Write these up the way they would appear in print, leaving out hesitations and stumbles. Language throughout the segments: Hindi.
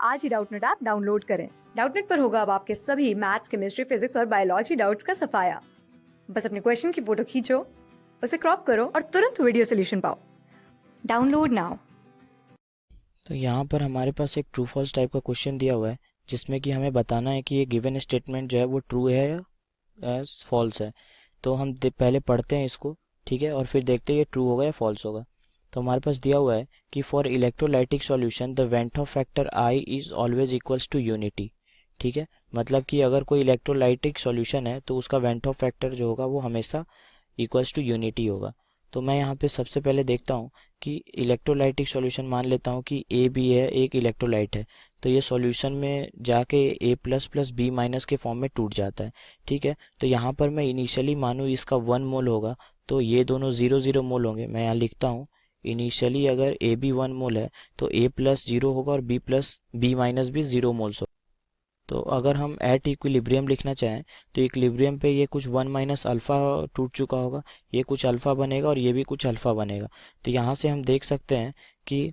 आज ही डाउटनेट ऐप डाउनलोड करें। डाउटनेट पर होगा अब आपके सभी मैथ्स, केमिस्ट्री, फिजिक्स और बायोलॉजी डाउट्स का सफाया। बस अपने क्वेश्चन की फोटो खींचो, उसे क्रॉप करो और तुरंत वीडियो सोल्यूशन पाओ। Download now. तो यहाँ पर हमारे पास एक ट्रू फॉल्स टाइप का क्वेश्चन दिया हुआ है जिसमें कि हमें बताना है कि ये गिवन स्टेटमेंट जो है वो ट्रू है या फॉल्स है। तो हम पहले पढ़ते हैं इसको, ठीक है, और फिर देखते हैं ये ट्रू होगा या फॉल्स होगा। तो हमारे पास दिया हुआ है कि for electrolytic solution the van't Hoff factor i is always equals to unity. ठीक है, मतलब कि अगर कोई इलेक्ट्रोलाइटिक सॉल्यूशन है तो उसका वेंट ऑफ फैक्टर जो होगा वो हमेशा इक्वल्स टू यूनिटी होगा। तो मैं यहाँ पे सबसे पहले देखता हूँ कि इलेक्ट्रोलाइटिक सॉल्यूशन मान लेता हूँ कि ए बी है, एक इलेक्ट्रोलाइट है, तो ये सॉल्यूशन में जाके ए प्लस प्लस बी माइनस के फॉर्म में टूट जाता है। ठीक है, तो यहाँ पर मैं इनिशियली मानूँ इसका 1 मोल होगा तो ये दोनों 0 0 मोल होंगे। मैं यहाँ लिखता हूँ इनिशियली अगर ए बी 1 मोल है तो ए प्लस 0 होगा और बी प्लस बी माइनस भी 0 मोल्स होगा। तो अगर हम एट इक्विलिब्रियम लिखना चाहें तो इक्विलिब्रियम पे ये कुछ 1 - अल्फ़ा टूट चुका होगा, ये कुछ अल्फ़ा बनेगा और ये भी कुछ अल्फ़ा बनेगा। तो यहाँ से हम देख सकते हैं कि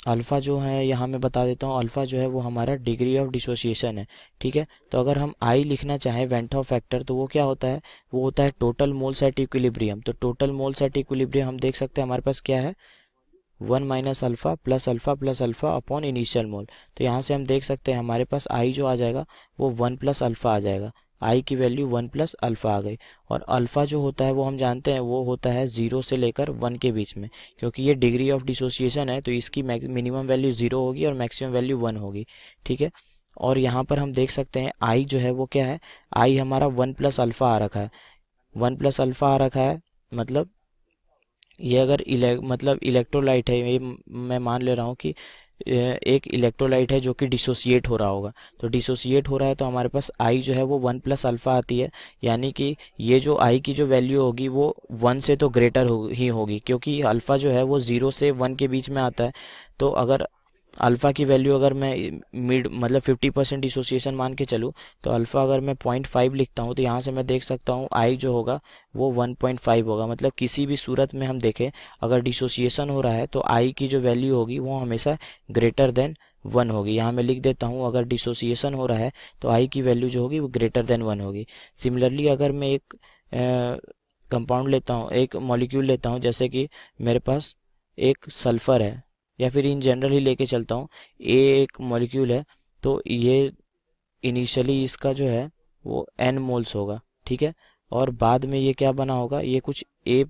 अल्फ़ा जो है, यहाँ मैं बता देता हूँ, अल्फ़ा जो है वो हमारा डिग्री ऑफ डिसोसिएशन है। ठीक है, तो अगर हम आई लिखना चाहें वेंट ऑफ फैक्टर तो वो क्या होता है, वो होता है टोटल मोल्स एट इक्विलिब्रियम। तो टोटल मोल्स एट इक्विलिब्रियम हम देख सकते हैं हमारे पास क्या है, 1 - alpha plus alpha plus alpha upon initial मोल। तो यहाँ से हम देख सकते हैं हमारे पास आई जो आ जाएगा वो 1 + अल्फ़ा आ जाएगा। आई की वैल्यू 1 + अल्फ़ा आ गई। और अल्फ़ा जो होता है वो हम जानते हैं वो होता है 0 से लेकर 1 के बीच में, क्योंकि ये डिग्री ऑफ डिसोसिएशन है तो इसकी मिनिमम वैल्यू 0 होगी और मैक्सिमम वैल्यू 1 होगी। ठीक है, और यहाँ पर हम देख सकते हैं आई जो है वो क्या है, आई हमारा 1 + अल्फ़ा आ रखा है। 1 + अल्फ़ा आ रखा है मतलब ये अगर मतलब इलेक्ट्रोलाइट है, ये मैं मान ले रहा हूँ कि एक इलेक्ट्रोलाइट है जो कि डिसोसिएट हो रहा होगा। तो डिसोसिएट हो रहा है तो हमारे पास आई जो है वो 1 + अल्फ़ा आती है, यानी कि ये जो आई की जो वैल्यू होगी वो 1 से तो ग्रेटर ही होगी, क्योंकि अल्फ़ा जो है वो 0 से 1 के बीच में आता है। तो अगर अल्फ़ा की वैल्यू अगर मैं मिड मतलब 50% डिसोसिएशन मान के चलूँ तो अल्फ़ा अगर मैं 0.5 लिखता हूँ तो यहाँ से मैं देख सकता हूँ आई जो होगा वो 1.5 होगा। मतलब किसी भी सूरत में हम देखें अगर डिसोसिएशन हो रहा है तो आई की जो वैल्यू होगी वो हमेशा ग्रेटर देन 1 होगी। यहाँ मैं लिख देता हूँ अगर डिसोसिएशन हो रहा है तो आई की वैल्यू जो होगी वो ग्रेटर देन 1 होगी। सिमिलरली अगर मैं एक कंपाउंड लेता हूँ, एक मॉलिक्यूल लेता हूँ, जैसे कि मेरे पास एक सल्फ़र है, या फिर इन जनरल ही लेके चलता हूँ, ए एक मॉलिक्यूल है, तो ये इनिशियली इसका जो है वो n मोल्स होगा। ठीक है, और बाद में ये क्या बना होगा, ये कुछ ए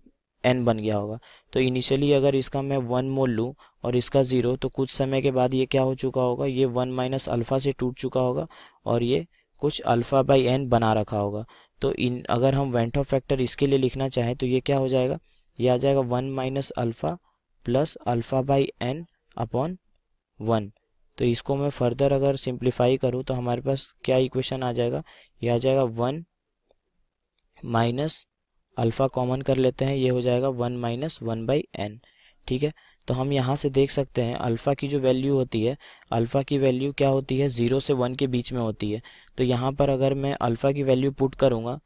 n बन गया होगा। तो इनिशियली अगर इसका मैं 1 मोल लूँ और इसका 0, तो कुछ समय के बाद ये क्या हो चुका होगा, ये 1 - अल्फ़ा से टूट चुका होगा और ये कुछ अल्फ़ा/n बना रखा होगा। तो इन अगर हम वेंट ऑफ फैक्टर इसके लिए लिखना चाहें तो ये क्या हो जाएगा, ये आ जाएगा 1 - अल्फ़ा प्लस अल्फ़ा/n अपॉन 1। तो इसको मैं फर्दर अगर सिंप्लीफाई करूँ तो हमारे पास क्या इक्वेशन आ जाएगा, ये आ जाएगा 1 - अल्फ़ा कॉमन कर लेते हैं, ये हो जाएगा 1 - 1/n। ठीक है, तो हम यहाँ से देख सकते हैं अल्फ़ा की जो वैल्यू होती है, अल्फ़ा की वैल्यू क्या होती है, 0 से 1 के बीच में होती है। तो यहाँ पर अगर मैं अल्फ़ा की वैल्यू पुट करूँगा,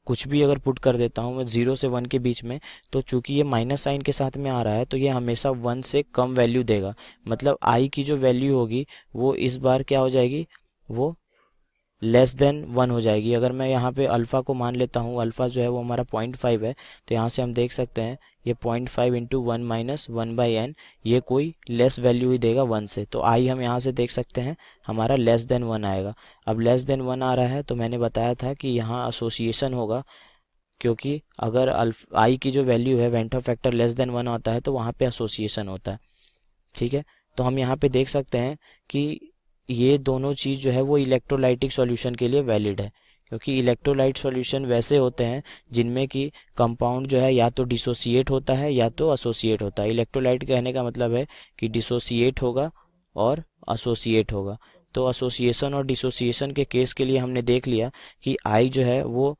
कुछ भी अगर पुट कर देता हूँ मैं 0 से 1 के बीच में, तो चूंकि ये माइनस साइन के साथ में आ रहा है तो ये हमेशा 1 से कम वैल्यू देगा। मतलब आई की जो वैल्यू होगी वो इस बार क्या हो जाएगी, वो लेस देन 1 हो जाएगी। अगर मैं यहाँ पे अल्फ़ा को मान लेता हूँ, अल्फ़ा जो है वो हमारा 0.5 है, तो यहाँ से हम देख सकते हैं ये 0.5 इंटू 1 - 1/n, ये कोई लेस वैल्यू ही देगा 1 से। तो आई हम यहाँ से देख सकते हैं हमारा लेस देन 1 आएगा। अब लेस देन 1 आ रहा है तो मैंने बताया था कि यहाँ एसोसिएशन होगा, क्योंकि अगर आई की जो वैल्यू है went Hoff factor less than 1 आता है तो वहाँ पे एसोसिएशन होता है। ठीक है, तो हम यहाँ पे देख सकते हैं कि ये दोनों चीज़ जो है वो इलेक्ट्रोलाइटिक सॉल्यूशन के लिए वैलिड है, क्योंकि इलेक्ट्रोलाइट सॉल्यूशन वैसे होते हैं जिनमें कि कंपाउंड जो है या तो डिसोसिएट होता है या तो एसोसिएट होता है। इलेक्ट्रोलाइट कहने का मतलब है कि डिसोसिएट होगा और एसोसिएट होगा। तो एसोसिएशन और डिसोसिएशन के केस के लिए हमने देख लिया कि आई जो है वो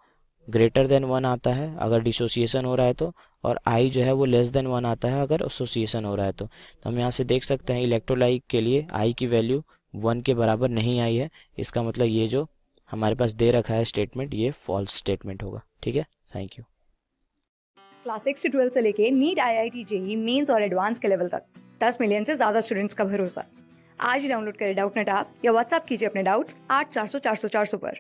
ग्रेटर देन 1 आता है अगर डिसोसिएशन हो रहा है तो, और आई जो है वो लेस देन 1 आता है अगर एसोसिएशन हो रहा है तो हम यहाँ से देख सकते हैं इलेक्ट्रोलाइट के लिए आई की वैल्यू 1 के बराबर नहीं आई है। इसका मतलब ये जो हमारे पास दे रखा है स्टेटमेंट, ये फॉल्स स्टेटमेंट होगा। ठीक है, थैंक यू। क्लास 6 से 12 से लेके नीट, IIT, JEE मेंस और एडवांस के लेवल तक 10 मिलियन से ज्यादा स्टूडेंट्स का भरोसा। आज ही डाउनलोड करें डाउटनेट ऐप या व्हाट्सएप कीजिए अपने डाउट्स 8400 400 400 पर।